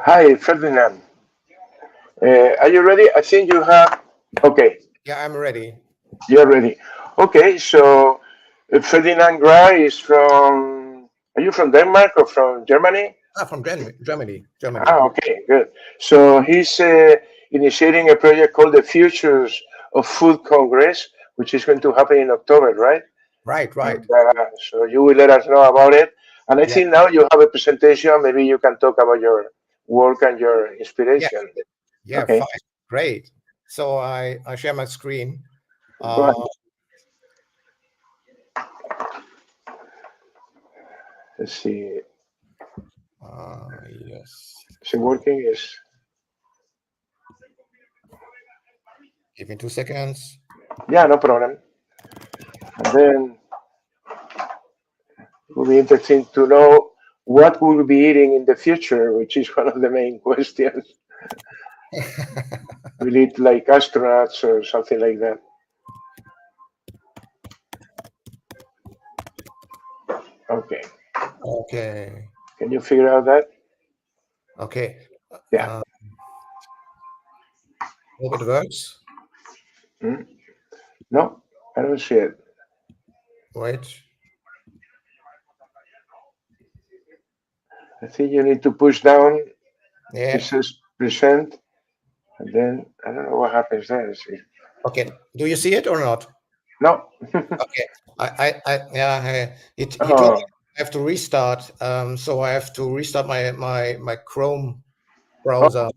Hi, Ferdinand. Are you ready? I think you have. Okay, Yeah, I'm ready. you're ready. Okay, so Ferdinand Grah is from. Are you from Denmark or from Germany? From Germany. Okay, good. So he's initiating a project called the Futures of Food Congress, which is going to happen in October, right? Right. And, so you will let us know about it. And I Yeah, think now you have a presentation. Maybe you can talk about your work and your yeah, inspiration. yeah. Okay, Fine, great. So I share my screen. go ahead. Uh, Let's see. yes. Is it working? Is Give me 2 seconds. yeah, no problem. And then it will be interesting to know what we'll be eating in the future, which is one of the main questions. Will eat like astronauts or something like that? Okay. Okay, Can you figure out that? okay. Yeah. Uh, Hope it works. Hmm? No, I don't see it. Wait. I think you need to push down. It Yeah. says present, and then I don't know what happens there. See. Okay. Do you see it or not? No. Okay. Yeah. He told me Oh, I have to restart. So I have to restart my Chrome oh, browser.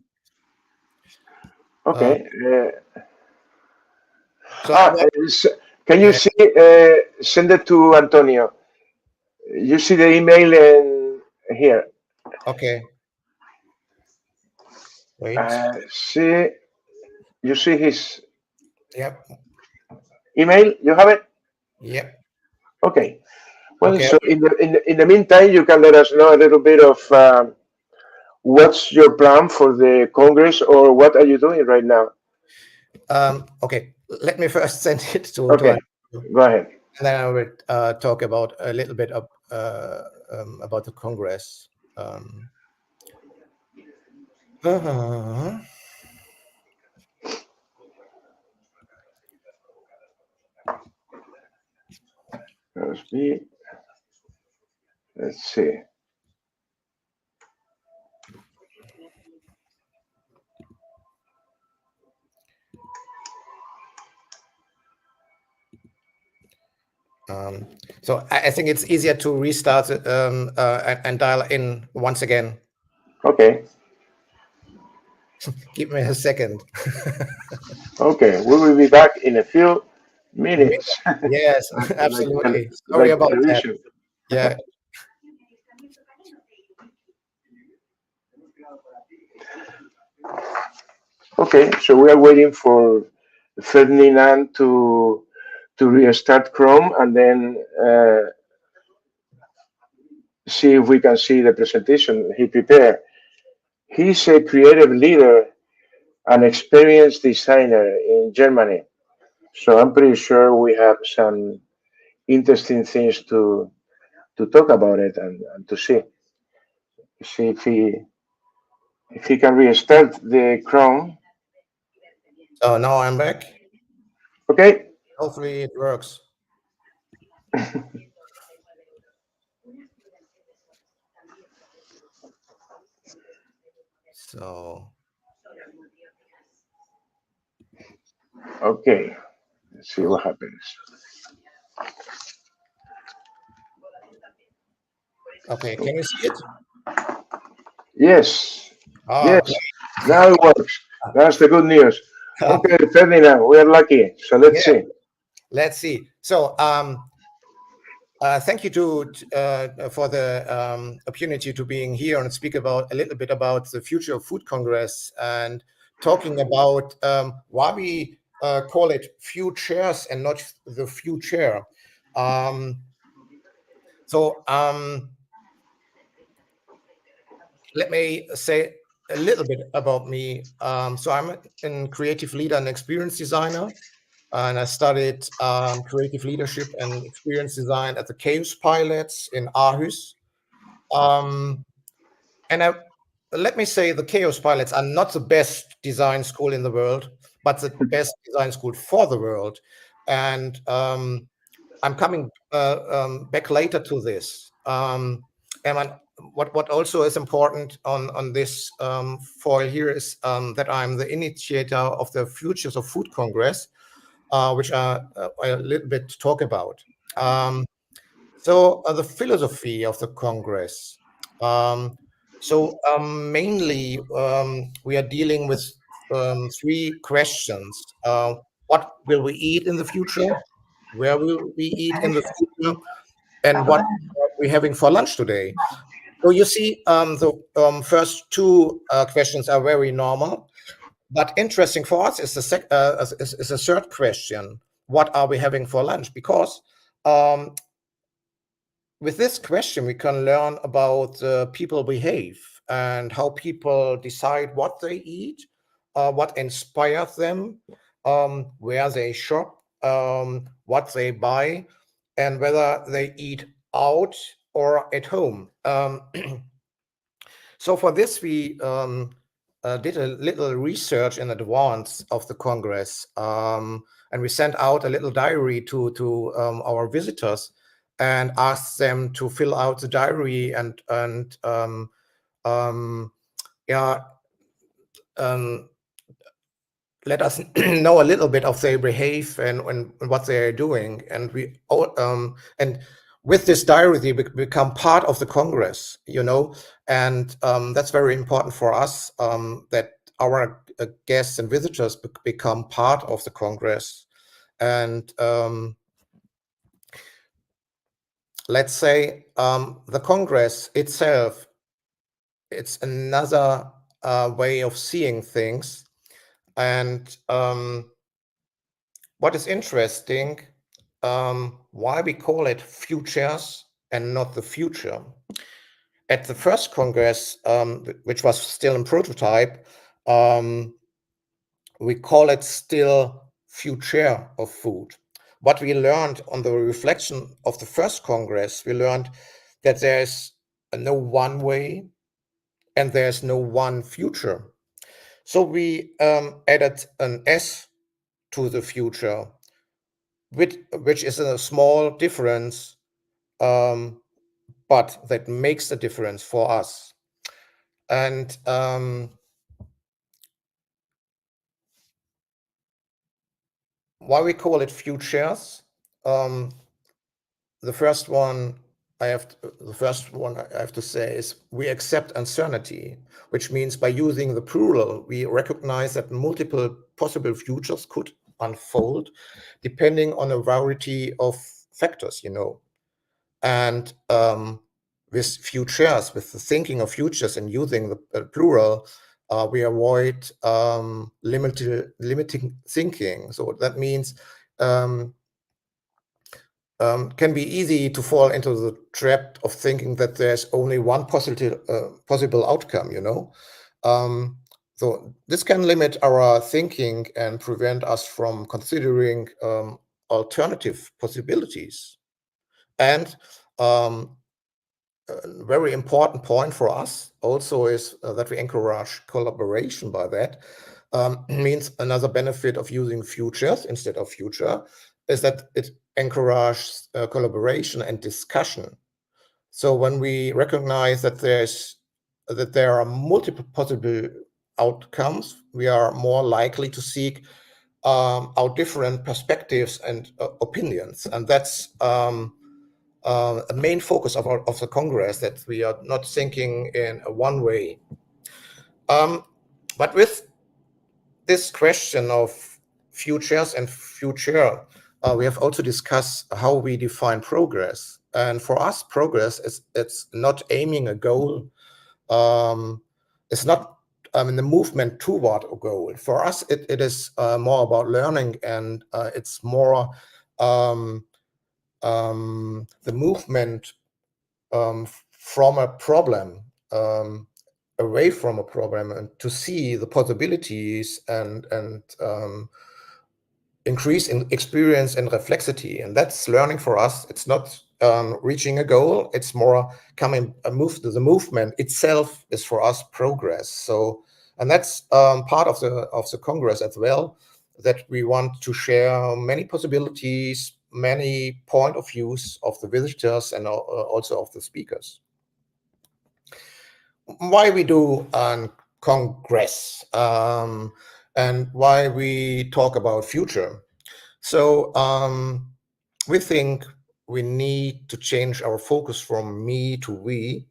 Uh, okay. so Ah, can you yeah. see? Send it to Antonio. You see the email in here. Okay. Wait. See, you see his Yep. email. You have it. Yep. Okay. Well, Okay. so in the meantime, you can let us know a little bit of what's your plan for the Congress, or what are you doing right now? Okay. Let me first send it to Okay, Andrew, go ahead. and then I will talk about a little bit about the Congress. Uh, Let's see. so I think it's easier to restart and dial in once again. Okay, Give me a second. okay. We will be back in a few minutes, Yes, like absolutely. Sorry like about that. television. Yeah. Okay, so we are waiting for Ferdinand to restart Chrome, and then see if we can see the presentation he prepared. He's a creative leader and experienced designer in Germany. So I'm pretty sure we have some interesting things to talk about it, and to see if he can restart the Chrome. So now I'm back. Okay. Hopefully it works. So Okay. Let's see what happens. okay, can you see it? Yes. Oh, Yes. Now it works. That's the good news. great. Okay, Ferdinand, we are lucky. So let's Yeah, see. let's see. So thank you for the opportunity to being here and speak about a little bit about the Future of Food Congress and talking about why we call it few chairs and not the future. Um, so let me say a little bit about me. So I'm a creative leader and experience designer, and I studied creative leadership and experience design at the Chaos Pilots in Aarhus. Um, and I let me say the Chaos Pilots are not the best design school in the world, but the best design school for the world. And I'm coming back later to this. And what also is important on this foil here is that I'm the initiator of the Futures of Food Congress, which I a little bit talk about. So the philosophy of the Congress. Mainly, we are dealing with three questions. What will we eat in the future? Where will we eat in the future? And what are we having for lunch today? So you see, the first two questions are very normal, but interesting for us is is the third question: what are we having for lunch? Because with this question, we can learn about people behave and how people decide what they eat, what inspires them, where they shop, what they buy, and whether they eat out or at home. So for this, we did a little research in advance of the Congress, and we sent out a little diary to our visitors and asked them to fill out the diary and yeah, let us know a little bit of their behavior and what they are doing. And and with this diary, they become part of the Congress, and that's very important for us, that our guests and visitors become part of the Congress. And let's say the Congress itself, it's another way of seeing things. And what is interesting, why we call it futures and not the future. At the first Congress, which was still in prototype, we call it still future of food. What we learned on the reflection of the first Congress, we learned that there's no one way and there's no one future. So we added an S to the future, which is a small difference, but that makes a difference for us. And why we call it futures? The first one I have to say is we accept uncertainty, which means by using the plural, we recognize that multiple possible futures could unfold depending on a variety of factors, And with futures, with the thinking of futures and using the plural, we avoid limiting thinking. So that means can be easy to fall into the trap of thinking that there's only one possible outcome, So this can limit our thinking and prevent us from considering alternative possibilities. And a very important point for us also is that we encourage collaboration by that. Means another benefit of using futures instead of future is that it encourages collaboration and discussion. So when we recognize that there are multiple possible outcomes, we are more likely to seek our different perspectives and opinions, and that's a main focus of the Congress, that we are not thinking in a one way. But with this question of futures and future, we have also discussed how we define progress. And for us, progress it's not aiming a goal. It's not in the movement toward a goal. For us, it is more about learning, and it's more the movement from a problem, away from a problem, and to see the possibilities and increase in experience and reflexity. And that's learning for us. It's not reaching a goal. It's more coming a move. The movement itself is for us progress. So, and that's part of the Congress as well, that we want to share many possibilities, many point of views of the visitors and also of the speakers. Why we do a Congress, and why we talk about future. So we think we need to change our focus from me to we,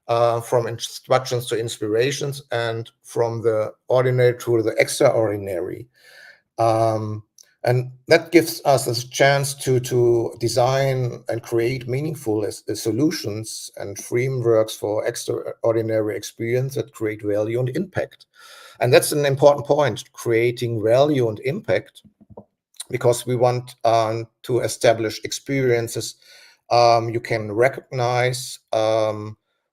from instructions to inspirations, and from the ordinary to the extraordinary. And that gives us a chance to design and create meaningful solutions and frameworks for extraordinary experience that create value and impact. And that's an important point, creating value and impact, because we want to establish experiences you can recognize,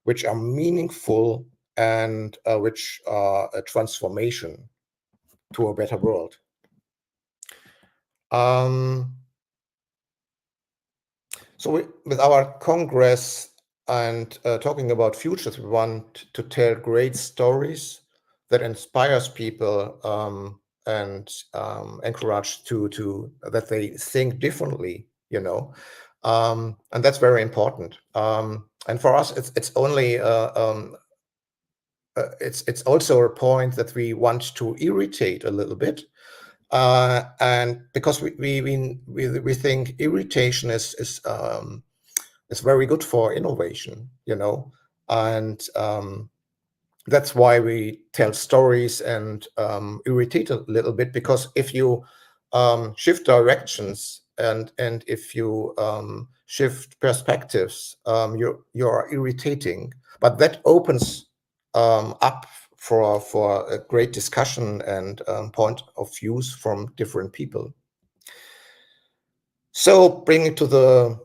which are meaningful and which are a transformation to a better world. So with our Congress and talking about futures, we want to tell great stories that inspires people and encourage to that they think differently, you know, and that's very important. And for us, it's only it's also a point that we want to irritate a little bit. And because we think irritation is very good for innovation, you know, and that's why we tell stories and irritate a little bit, because if you shift directions and if you shift perspectives, you are irritating, but that opens up for a great discussion and point of views from different people. So bringing to the,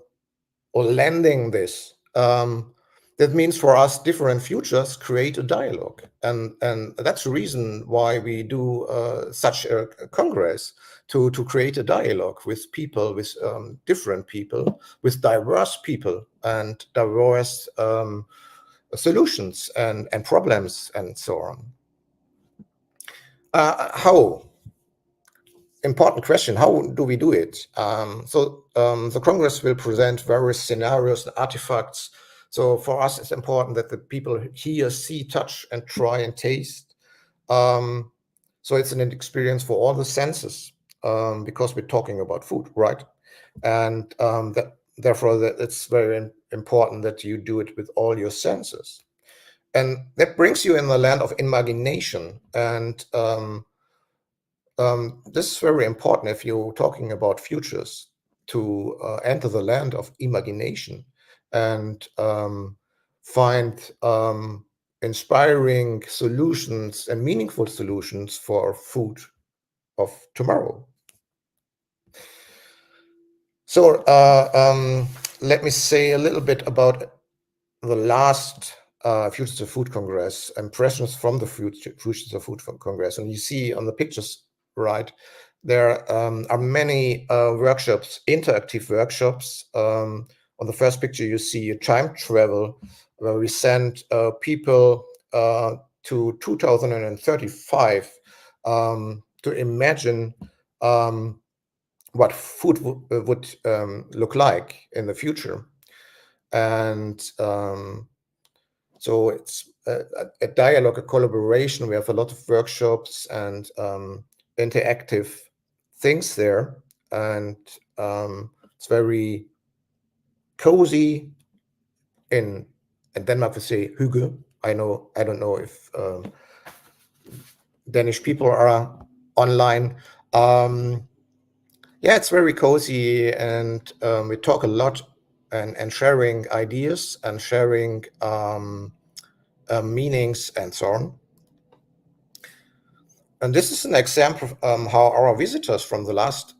or landing this, that means for us different futures create a dialogue, and that's the reason why we do such a congress, to create a dialogue with people, with different people, with diverse people and diverse solutions and problems and so on. How? Important question. How do we do it? So the Congress will present various scenarios and artifacts. So for us, it's important that the people hear, see, touch, and try and taste. So it's an experience for all the senses, because we're talking about food, right? And therefore, it's very important that you do it with all your senses. And that brings you in the land of imagination. And this is very important if you're talking about futures, to enter the land of imagination and find inspiring solutions and meaningful solutions for food of tomorrow. So let me say a little bit about the last Futures of Food Congress, impressions from the Futures of Food Congress. And you see on the pictures, right, there are many workshops, interactive workshops. On the first picture, you see a time travel where we send people to 2035 to imagine what food would look like in the future. And so it's a dialogue, a collaboration. We have a lot of workshops and interactive things there, and it's very cozy. In Denmark, we say hygge. I don't know if Danish people are online. Yeah, it's very cozy, and we talk a lot and sharing ideas and sharing meanings and so on. And this is an example of how our visitors from the last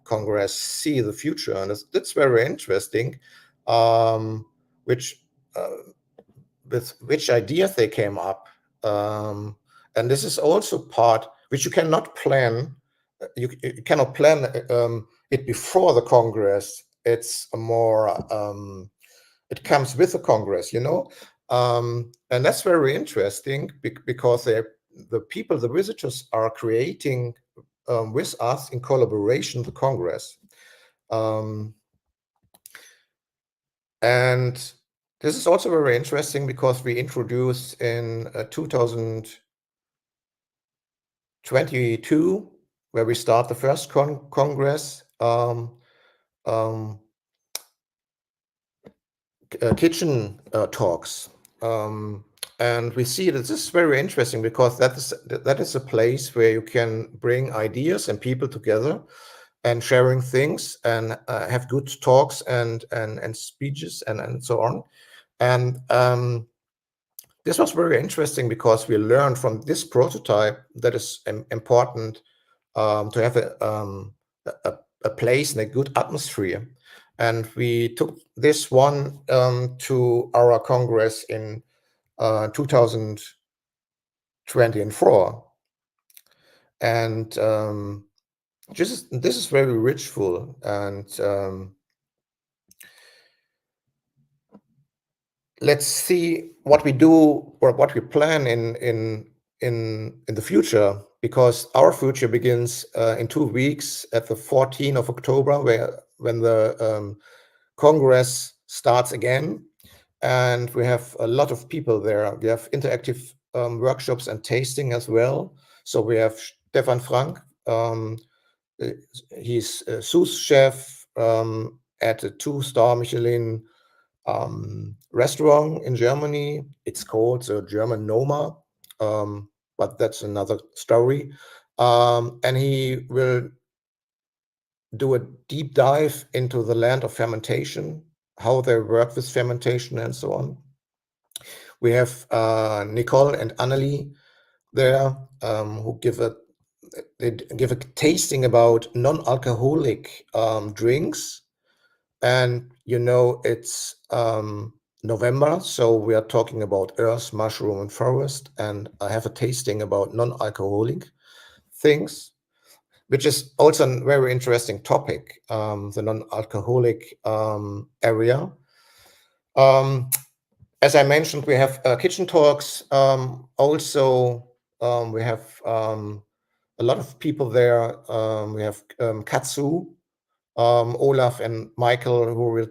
Congress see the future, and it's very interesting, with which ideas they came up. And this is also part which you cannot plan. You cannot plan it before the Congress. it's a more it comes with the Congress, and that's very interesting because the people, the visitors, are creating with us in collaboration the Congress, and this is also very interesting because we introduced in 2022, where we start the first Congress, kitchen talks, and we see that this is very interesting because that is a place where you can bring ideas and people together and sharing things and have good talks and speeches and so on. And this was very interesting because we learned from this prototype that is important to have a place and a good atmosphere. And we took this one to our Congress in 2024. And this is very richful. And let's see what we do or what we plan in the future, because our future begins in 2 weeks at the 14th of October, when the Congress starts again, and we have a lot of people there. We have interactive workshops and tasting as well. So we have Stefan Frank. He's a sous chef at a 2-star Michelin restaurant in Germany. It's called the German Noma, but that's another story. And he will do a deep dive into the land of fermentation, how they work with fermentation and so on. We have Nicole and Annelie there, who give a tasting about non-alcoholic drinks. And it's November, so we are talking about earth, mushroom, and forest, and I have a tasting about non-alcoholic things, which is also a very interesting topic, the non-alcoholic area. As I mentioned, we have kitchen talks. Also, we have a lot of people there. We have Katsu, Olaf, and Michael, who will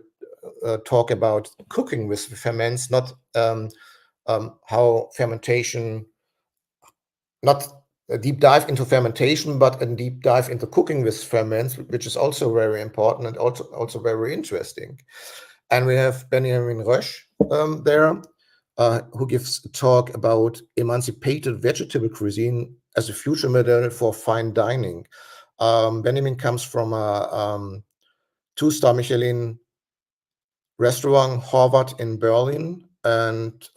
talk about cooking with ferments, not how fermentation, not a deep dive into fermentation, but a deep dive into cooking with ferments, which is also very important and also very interesting. And we have Benjamin Rösch there, who gives a talk about emancipated vegetable cuisine as a future model for fine dining. Benjamin comes from a 2-star Michelin restaurant, Harvard in Berlin, and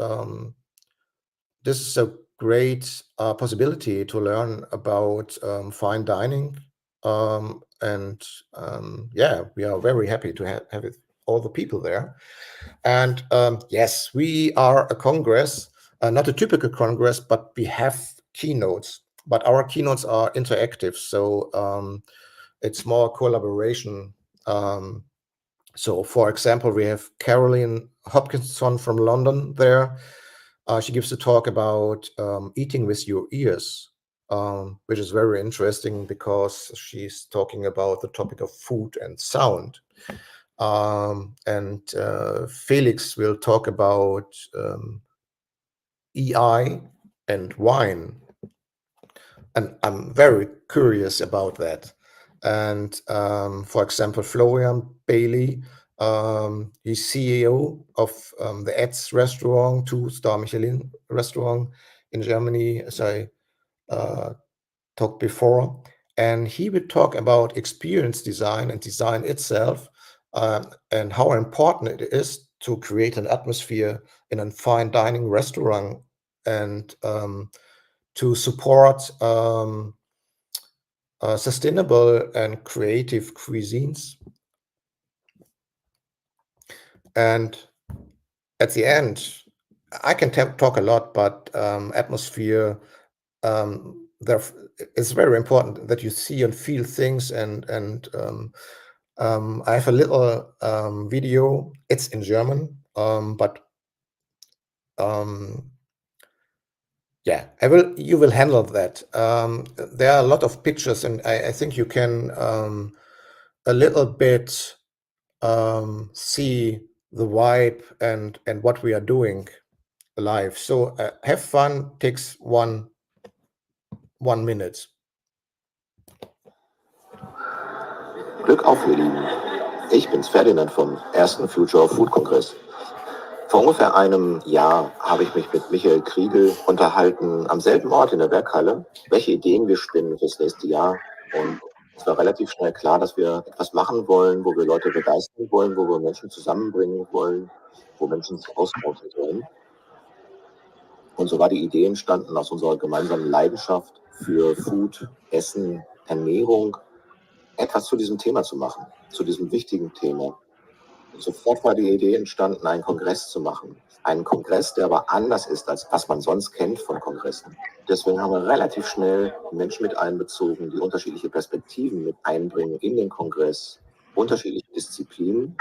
this is a great possibility to learn about fine dining. And yeah, we are very happy to have all the people there. And yes, we are a Congress, not a typical Congress, but we have keynotes. But our keynotes are interactive, so it's more collaboration. So, for example, we have Caroline Hopkinson from London there. She gives a talk about eating with your ears, which is very interesting because she's talking about the topic of food and sound. And Felix will talk about EI and wine. And I'm very curious about that. And for example, Florian Bailey, he's CEO of the Eds restaurant, 2-star Michelin restaurant in Germany, as I talked before. And he would talk about experience design and design itself, and how important it is to create an atmosphere in a fine dining restaurant, and to support sustainable and creative cuisines. And at the end, I can talk a lot, but atmosphere, there, it's very important that you see and feel things, and I have a little video. It's in German, but yeah, you will handle that. There are a lot of pictures, and I think you can a little bit see the vibe and what we are doing live. So have fun. Takes one minute. Glück auf, ihr Lieben. Ich bin's, Ferdinand vom ersten Future of Food Kongress. Vor ungefähr einem Jahr habe ich mich mit Michael Kriegel unterhalten, am selben Ort in der Werkhalle, welche Ideen wir spinnen fürs nächste Jahr. Und es war relativ schnell klar, dass wir etwas machen wollen, wo wir Leute begeistern wollen, wo wir Menschen zusammenbringen wollen, wo Menschen sich austauschen sollen. Und so war die Idee entstanden aus unserer gemeinsamen Leidenschaft für Food, Essen, Ernährung, etwas zu diesem Thema zu machen, zu diesem wichtigen Thema. Und sofort war die Idee entstanden, einen Kongress zu machen. Einen Kongress, der aber anders ist, als was man sonst kennt von Kongressen. Deswegen haben wir relativ schnell Menschen mit einbezogen, die unterschiedliche Perspektiven mit einbringen in den Kongress, unterschiedliche Disziplinen,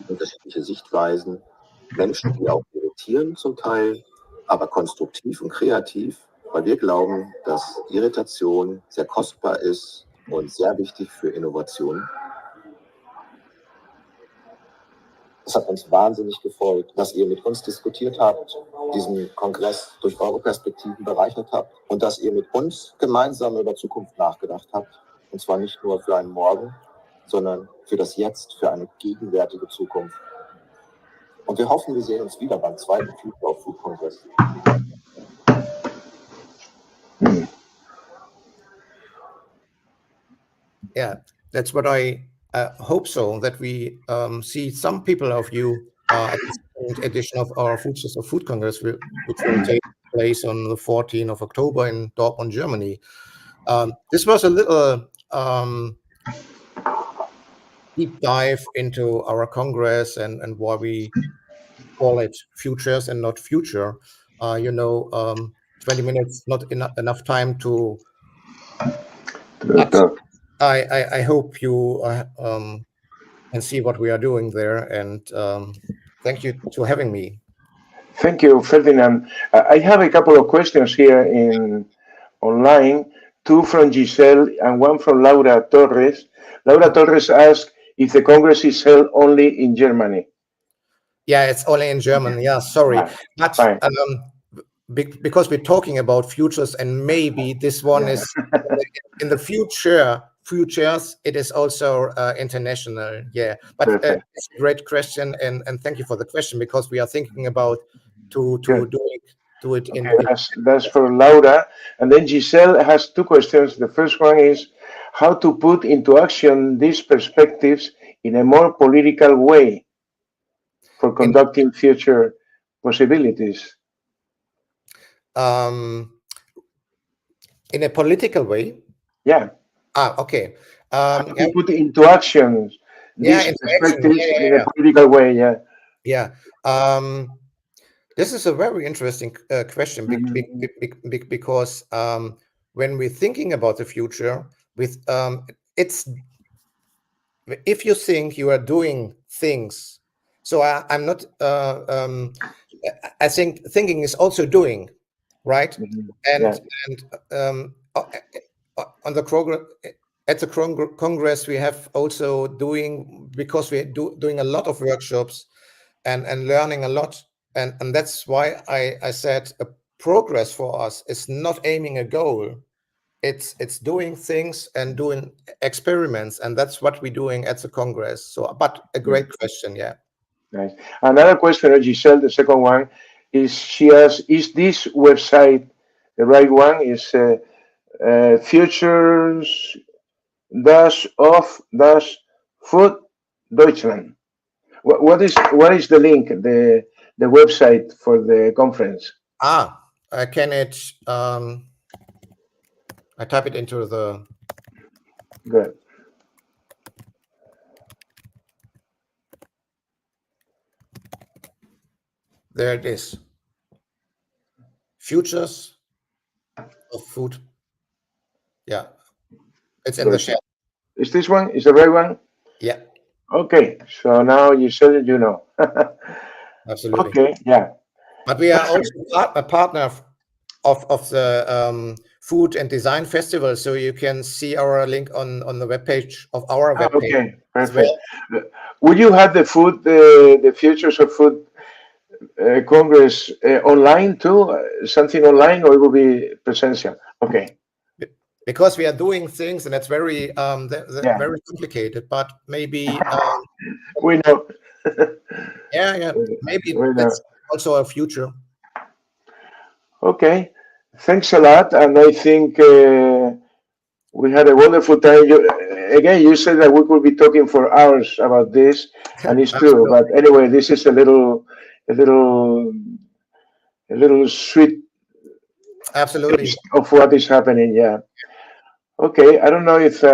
unterschiedliche Sichtweisen, Menschen, die auch irritieren zum Teil, aber konstruktiv und kreativ, weil wir glauben, dass Irritation sehr kostbar ist und sehr wichtig für Innovation. Es hat uns wahnsinnig gefreut, dass ihr mit uns diskutiert habt, diesen Kongress durch eure Perspektiven bereichert habt und dass ihr mit uns gemeinsam über Zukunft nachgedacht habt. Und zwar nicht nur für einen Morgen, sondern für das Jetzt, für eine gegenwärtige Zukunft. Und wir hoffen, wir sehen uns wieder beim zweiten Future of Food Kongress. Yeah, that's what I hope so, that we see some people of you at the second edition of our Futures of Food Congress, which will take place on the 14th of October in Dortmund, Germany. This was a little deep dive into our Congress and why we call it Futures and not Future. 20 minutes, not enough time to... I hope you can see what we are doing there, and thank you for having me. Thank you, Ferdinand. I have a couple of questions here online, two from Giselle and one from Laura Torres. Laura Torres asked if the Congress is held only in Germany. Yeah, it's only in German. Yeah, sorry. But because we're talking about futures, and maybe this one is in the futures, it is also international. Yeah, but it's a great question, and thank you for the question, because we are thinking about to do it in. That's for Laura, and then Giselle has two questions. The first one is how to put into action these perspectives in a more political way for conducting future possibilities. In a political way? Yeah. Okay. How to put into action these perspectives in a political way, Yeah. This is a very interesting question because when we're thinking about the future, it's if you think you are doing things. So I'm not. I think thinking is also doing, right? And on the at the Congress, we have also because we're doing a lot of workshops and learning a lot. And that's why I said a progress for us is not aiming a goal. It's doing things and doing experiments, and that's what we're doing at the Congress. So, but a great question, yeah. Nice. Another question, Giselle, the second one, is she asks, is this website the right one? Is Futures of Food Deutschland? What is the link, the website for the conference? Can it? I type it into the. Good. There it is. Futures of Food. Yeah, it's in the chat. Is this one? Is the right one? Yeah, Okay, so now you said it, you know. absolutely. Okay, yeah. But we are also a partner of the Food and Design Festival, so you can see our link on the webpage of our webpage Okay, as perfect. well. Will you have the food, the Futures of Food Congress online too? Something online, or it will be presential? Okay. Because we are doing things, and it's very Yeah. very complicated. But maybe We know. yeah, maybe We know. that's also a future. Okay. Thanks a lot, and I think we had a wonderful time. Again, you said that we could be talking for hours about this, and it's true. Absolutely. But anyway, this is a little sweet Absolutely. taste of what is happening. Yeah. Okay. I don't know if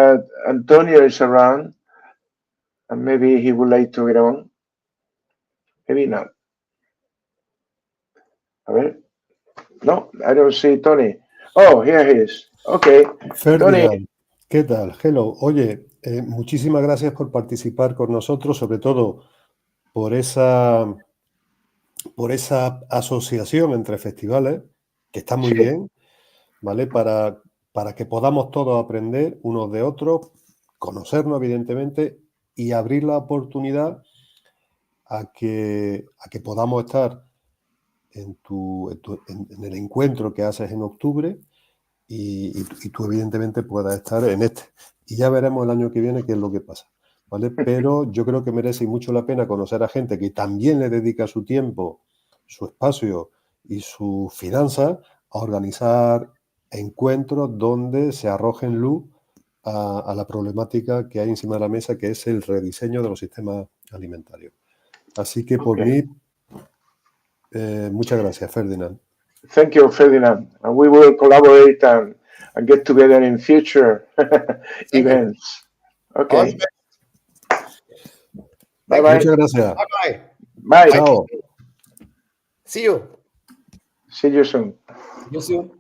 Antonio is around, and maybe he would like to get on. Maybe not. A ver. No, I don't see Tony. Oh, here he is. Okay. Tony. Ferdinand, ¿qué tal? Hello. Oye, muchísimas gracias por participar con nosotros, sobre todo por esa asociación entre festivales, que está muy Sí. bien, ¿vale? Para que podamos todos aprender unos de otros, conocernos, evidentemente, y abrir la oportunidad a que podamos estar en el encuentro que haces en octubre y tú, evidentemente, puedas estar en este. Y ya veremos el año que viene qué es lo que pasa, ¿vale? Pero yo creo que merece mucho la pena conocer a gente que también le dedica su tiempo, su espacio y sus finanzas a organizar encuentros donde se arrojen luz a la problemática que hay encima de la mesa, que es el rediseño de los sistemas alimentarios. Así que por mí, muchas gracias, Ferdinand. Thank you, Ferdinand. And we will collaborate and get together in future events. Okay. Bye bye. Muchas gracias. Bye. Bye. Chao. See you. See you soon. See you soon.